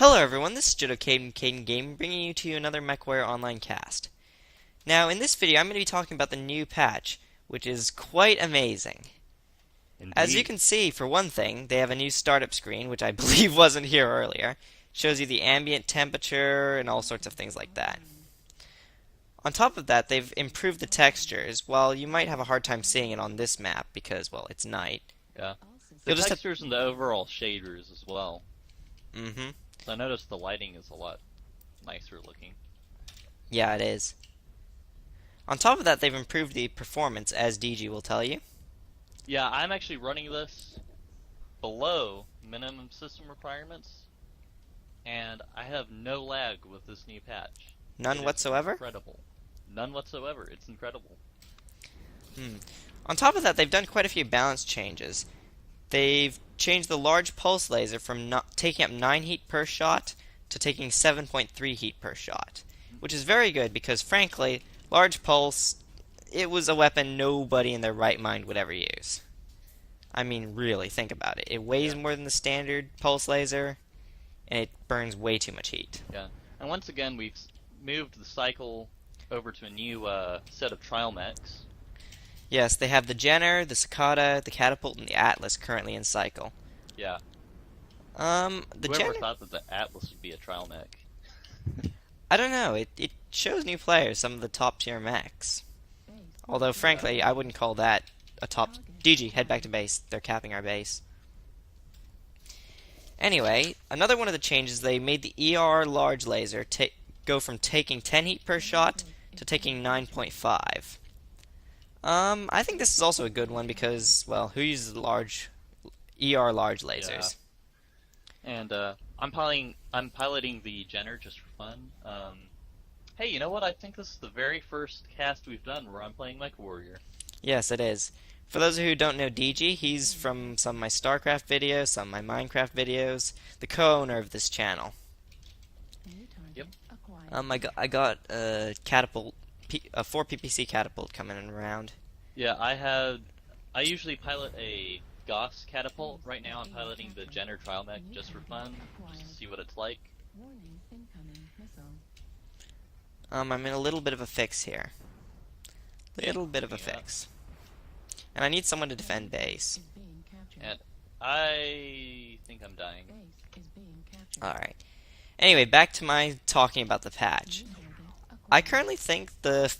Hello everyone, this is Caden Gaming, bringing you another Mechwarrior online cast. Now, in this video, I'm going to be talking about the new patch, which is quite amazing. As you Indeed. can see, for one thing, they have a new startup screen, which I believe wasn't here earlier. Shows you the ambient temperature and all sorts of things like that. On top of that, they've improved the textures. While you might have a hard time seeing it on this map because, well, it's night. Yeah. The You'll just have... textures and the overall shaders as well. Mm-hmm. So I noticed the lighting is a lot nicer looking. Yeah, it is. On top of that, they've improved the performance, as DG will tell you. Yeah, I'm actually running this below minimum system requirements, and I have no lag with this new patch. It None is whatsoever? incredible. None whatsoever. It's incredible. On top of that, they've done quite a few balance changes. They've changed the large pulse laser from taking up 9 heat per shot to taking 7.3 heat per shot, which is very good because, frankly, large pulse, it was a weapon nobody in their right mind would ever use. I mean, really, think about it. It weighs Yeah. more than the standard pulse laser, and it burns way too much heat. Yeah. And once again, we've moved the cycle over to a new set of trial mechs. Yes, they have the Jenner, the Cicada, the Catapult, and the Atlas currently in cycle. Yeah. The Whoever Jenner, thought that the Atlas would be a trial mech? I don't know, it shows new players, some of the top tier mechs. Although, frankly, I wouldn't call that a top... DG, head back to base. They're capping our base. Anyway, another one of the changes, they made the ER large laser go from taking 10 heat per shot to taking 9.5. I think this is also a good one because, well, who uses ER large lasers? And I'm piloting the Jenner just for fun. Hey, you know what? I think this is the very first cast we've done where I'm playing Mechwarrior. Yes, it is. For those who don't know DG, he's from some of my StarCraft videos, some of my Minecraft videos, the co-owner of this channel. Yep. I got a catapult, a 4 PPC catapult coming in around. Yeah, I usually pilot a Gauss catapult. Right now I'm piloting the Jenner trial mech just for fun, just to see what it's like. I'm in a little bit of a fix here. Little bit of a fix. And I need someone to defend base. And I think I'm dying. Alright. Anyway, back to my talking about the patch. I currently think the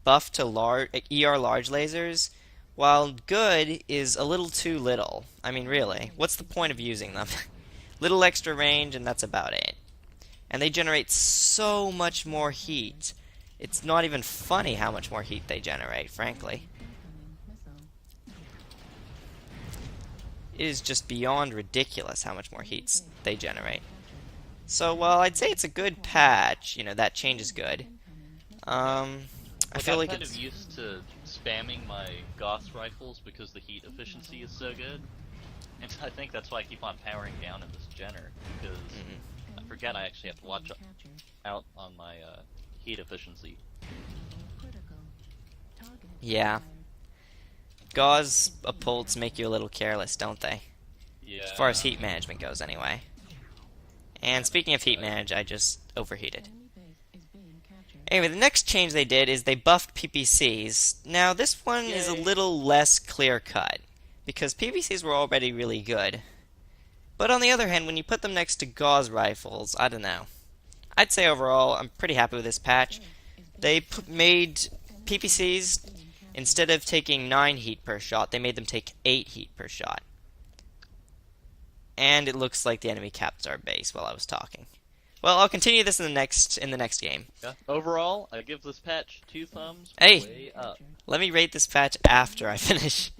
buff to ER large lasers, while good, is a little too little. I mean, really, what's the point of using them? Little extra range, and that's about it. And they generate so much more heat. It's not even funny how much more heat they generate, frankly. It is just beyond ridiculous how much more heat they generate. So, while I'd say it's a good patch, that change is good. I feel like I'm kind it's... of used to spamming my Gauss rifles because the heat efficiency is so good. And I think that's why I keep on powering down in this Jenner, because I forget I actually have to watch out on my heat efficiency. Yeah. Gauze pults make you a little careless, don't they? Yeah. As far as heat management goes, anyway. And speaking of heat manage, I just overheated. Anyway, the next change they did is they buffed PPCs. Now, this one is a little less clear-cut, because PPCs were already really good. But on the other hand, when you put them next to gauze rifles, I don't know. I'd say overall, I'm pretty happy with this patch. They made PPCs, instead of taking 9 heat per shot, they made them take 8 heat per shot. And it looks like the enemy capped our base while I was talking. Well, I'll continue this in the next game. Yeah. Overall, I give this patch 2 thumbs Hey! way up. Let me rate this patch after I finish.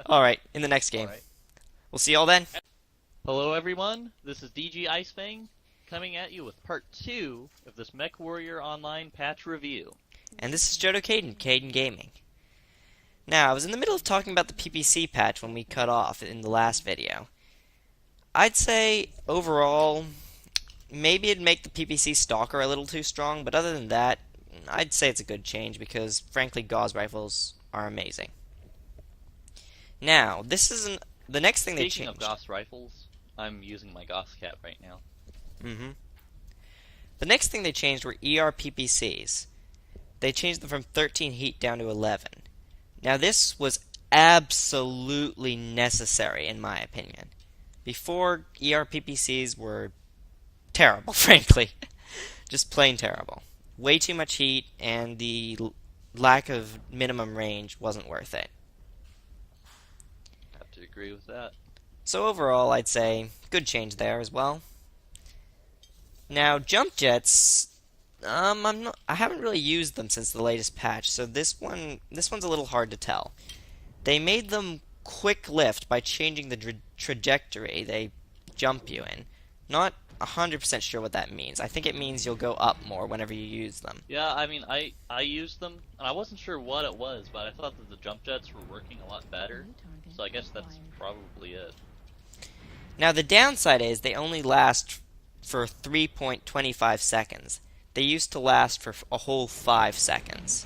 Alright, in the next game. Alright. We'll see y'all then. Hello everyone, this is DG Icefang, coming at you with part 2 of this Mechwarrior Online patch review. And this is Caden Gaming. Now, I was in the middle of talking about the PPC patch when we cut off in the last video. I'd say, overall, maybe it'd make the PPC Stalker a little too strong, but other than that, I'd say it's a good change because, frankly, gauze rifles are amazing. Now, the next thing they Speaking changed. of Gauss rifles, I'm using my Gauss cap right now. Mm-hmm. The next thing they changed were ERPPCs. They changed them from 13 heat down to 11. Now this was absolutely necessary in my opinion. Before, ERPPCs were terrible, frankly. Just plain terrible. Way too much heat, and the lack of minimum range wasn't worth it. Have to agree with that. So overall, I'd say good change there as well. Now, jump jets, I haven't really used them since the latest patch, so this one's a little hard to tell. They made them quick lift by changing the trajectory they jump you in. Not 100% sure what that means. I think it means you'll go up more whenever you use them. Yeah, I mean, I used them, and I wasn't sure what it was, but I thought that the jump jets were working a lot better, so I guess that's probably it. Now, the downside is they only last for 3.25 seconds. They used to last for a whole 5 seconds.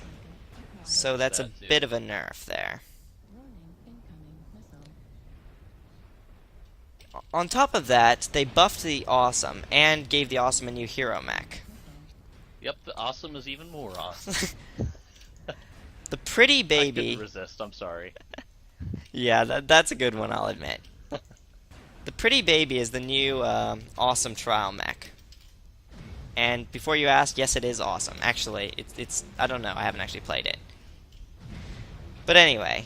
So that's a That too. bit of a nerf there. On top of that, they buffed the Awesome and gave the Awesome a new hero mech. Yep, the awesome is even more awesome. The Pretty I Baby. couldn't resist, I'm sorry. Yeah, that's a good one, I'll admit. The Pretty Baby is the new Awesome trial mech. And before you ask, yes, it is awesome. Actually, it's I don't know, I haven't actually played it. But anyway,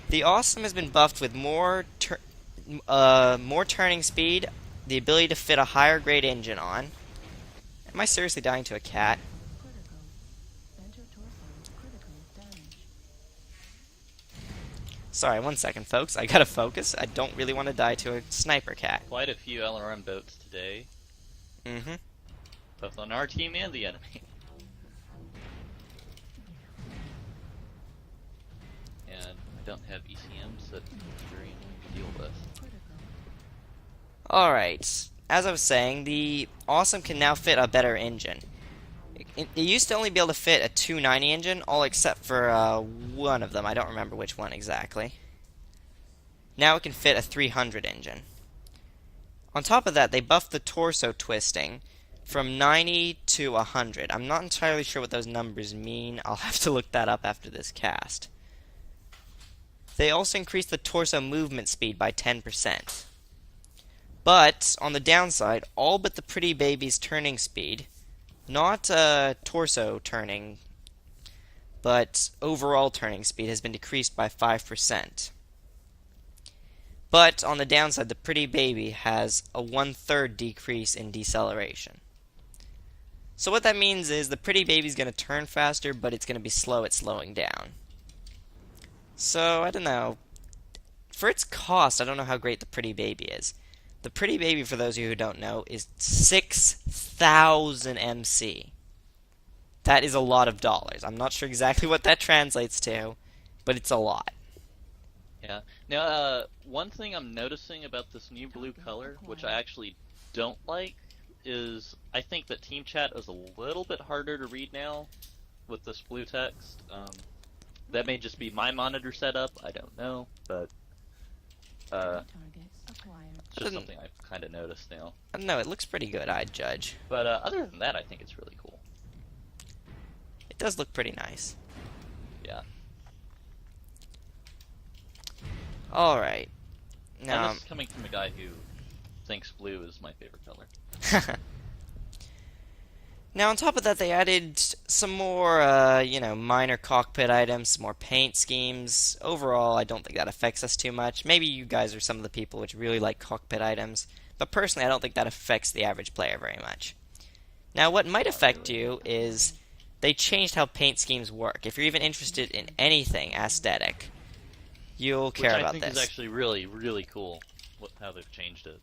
the Awesome has been buffed with more turning speed, the ability to fit a higher grade engine on. Am I seriously dying to a cat? Sorry, one second, folks. I gotta focus. I don't really want to die to a sniper cat. Quite a few LRM boats today, Mm-hmm. both on our team and the enemy. And I don't have ECMs that are very annoying to deal with. Alright. As I was saying, the Awesome can now fit a better engine. It used to only be able to fit a 290 engine, all except for one of them. I don't remember which one exactly. Now it can fit a 300 engine. On top of that, they buffed the torso twisting from 90 to 100. I'm not entirely sure what those numbers mean. I'll have to look that up after this cast. They also increased the torso movement speed by 10%. But, on the downside, all but the Pretty Baby's turning speed, not torso turning, but overall turning speed has been decreased by 5%. But, on the downside, the Pretty Baby has a 1/3 decrease in deceleration. So what that means is the Pretty Baby's going to turn faster, but it's going to be slow at slowing down. So, I don't know. For its cost, I don't know how great the Pretty Baby is. The Pretty Baby, for those of you who don't know, is 6,000 MC. That is a lot of dollars. I'm not sure exactly what that translates to, but it's a lot. Yeah. Now, one thing I'm noticing about this new blue color, which I actually don't like, is I think that team chat is a little bit harder to read now with this blue text. That may just be my monitor setup, I don't know, but it's just something I've kind of noticed now. I don't know, it looks pretty good, I'd judge. But other than that, I think it's really cool. It does look pretty nice. Yeah. Alright. And Now, this is coming from a guy who thinks blue is my favorite color. now, on top of that, they added some more, minor cockpit items, some more paint schemes. Overall, I don't think that affects us too much. Maybe you guys are some of the people which really like cockpit items, but personally, I don't think that affects the average player very much. Now, what might affect you is they changed how paint schemes work. If you're even interested in anything aesthetic, you'll care about Which I think this. is actually really, really cool, how they've changed it.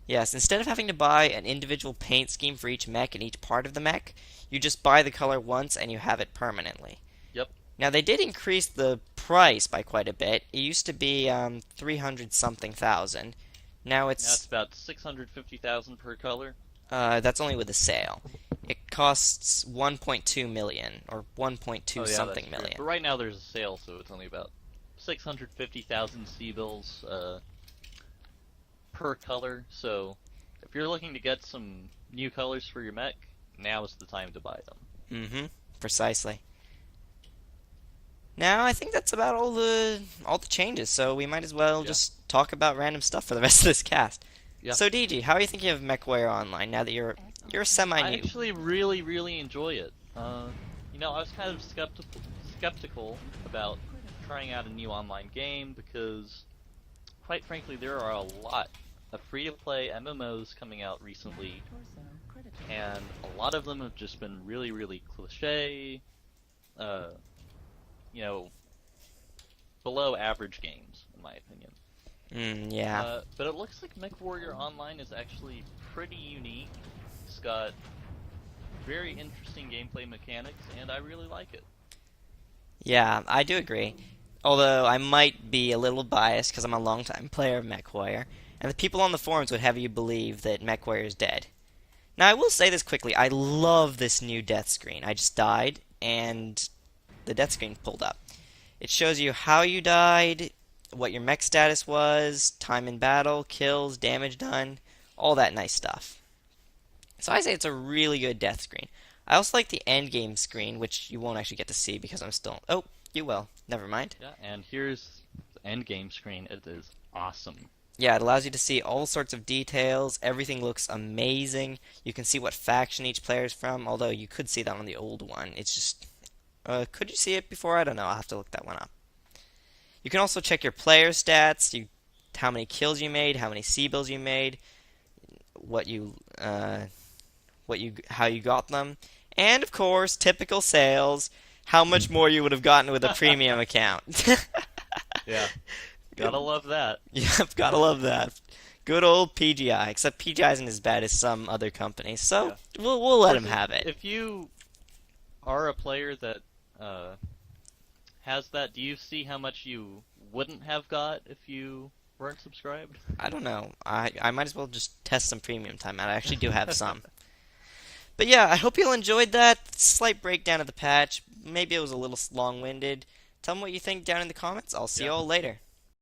Yes, instead of having to buy an individual paint scheme for each mech and each part of the mech, you just buy the color once and you have it permanently. Yep. Now, they did increase the price by quite a bit. It used to be 300-something thousand. Now Now it's it's about 650,000 per color. that's only with a sale. It costs 1.2 million or 1.2 Oh, yeah, something that's true. million. But right now there's a sale, so it's only about 650,000 C-bills per color. So if you're looking to get some new colors for your mech, now is the time to buy them. Mm-hmm. Precisely. Now I think that's about all the changes, so we might as well Yeah. just talk about random stuff for the rest of this cast. Yeah. So DG, how are you thinking of Mechwarrior Online now that you're semi I new? actually really enjoy it. I was kind of skeptical about trying out a new online game because, quite frankly, there are a lot of free-to-play MMOs coming out recently, and a lot of them have just been really cliche, uh, you know, below average games, in my opinion. Yeah. But it looks like Mechwarrior Online is actually pretty unique. It's got very interesting gameplay mechanics, and I really like it. Yeah, I do agree. Although I might be a little biased because I'm a longtime player of Mechwarrior, and the people on the forums would have you believe that Mechwarrior is dead. Now I will say this quickly: I love this new death screen. I just died, and the death screen pulled up. It shows you how you died, what your mech status was, time in battle, kills, damage done, all that nice stuff. So I say it's a really good death screen. I also like the end game screen, which you won't actually get to see because I'm still. Oh, you will. Never mind. Yeah, and here's the end game screen. It is awesome. Yeah, it allows you to see all sorts of details. Everything looks amazing. You can see what faction each player is from, although you could see that on the old one. It's just. Could you see it before? I don't know. I'll have to look that one up. You can also check your player stats, how many kills you made, how many C-bills you made, what you, how you got them, and of course, typical sales, how much more you would have gotten with a premium account. Yeah, gotta love that. Yep, gotta love that. Good old PGI, except PGI isn't as bad as some other companies, so Yeah. we'll let him If, have it. if you are a player that has that, do you see how much you wouldn't have got if you weren't subscribed? I don't know. I might as well just test some premium time out. I actually do have some. But yeah, I hope you all enjoyed that slight breakdown of the patch. Maybe it was a little long-winded. Tell me what you think down in the comments. I'll see you Yeah. all later.